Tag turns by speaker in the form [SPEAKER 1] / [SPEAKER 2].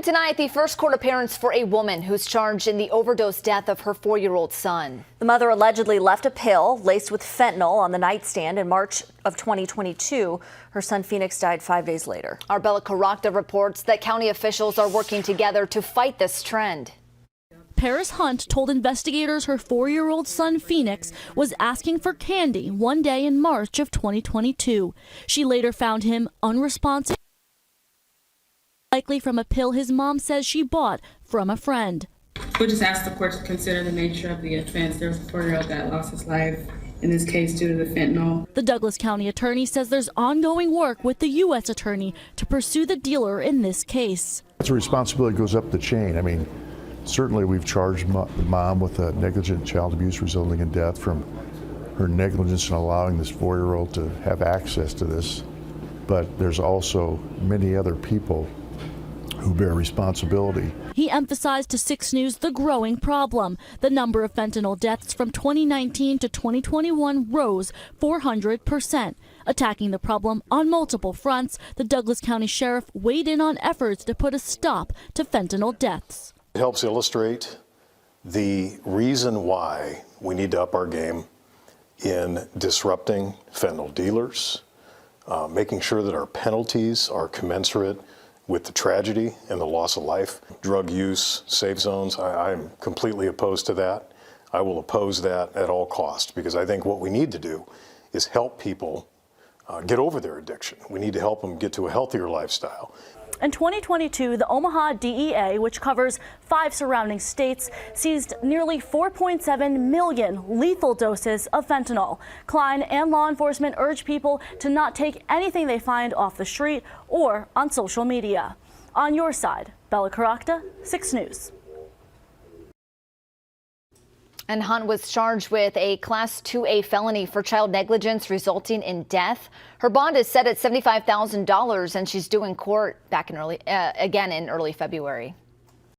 [SPEAKER 1] Tonight, the first court appearance for a woman who's charged in the overdose death of her 4-year-old son.
[SPEAKER 2] The mother allegedly left a pill laced with fentanyl on the nightstand in March of 2022. Her son Phoenix died 5 days later.
[SPEAKER 1] Our Bella Caracta reports that county officials are working together to fight this trend.
[SPEAKER 3] Paris Hunt told investigators her 4-year-old son Phoenix was asking for candy one day in March of 2022. She later found him unresponsive, likely from a pill his mom says she bought from a friend.
[SPEAKER 4] We just asked the court to consider the nature of the offense. There was a 4-year-old that lost his life in this case due to the fentanyl.
[SPEAKER 3] The Douglas County attorney says there's ongoing work with the U.S. attorney to pursue the dealer in this case.
[SPEAKER 5] The responsibility goes up the chain. I mean, certainly we've charged the mom with a negligent child abuse resulting in death from her negligence in allowing this 4-year-old to have access to this. But there's also many other people who bear responsibility.
[SPEAKER 3] He emphasized to 6 News the growing problem. The number of fentanyl deaths from 2019 to 2021 rose 400%. Attacking the problem on multiple fronts, the Douglas County Sheriff weighed in on efforts to put a stop to fentanyl deaths.
[SPEAKER 6] It helps illustrate the reason why we need to up our game in disrupting fentanyl dealers, making sure that our penalties are commensurate with the tragedy and the loss of life. Drug use, safe zones, I'm completely opposed to that. I will oppose that at all costs because I think what we need to do is help people get over their addiction. We need to help them get to a healthier lifestyle.
[SPEAKER 3] In 2022, the Omaha DEA, which covers 5 surrounding states, seized nearly 4.7 million lethal doses of fentanyl. Klein and law enforcement urge people to not take anything they find off the street or on social media. On your side, Bella Caracta, 6 News.
[SPEAKER 1] And Hunt was charged with a Class 2A felony for child negligence resulting in death. Her bond is set at $75,000, and she's due in court back in again in early February.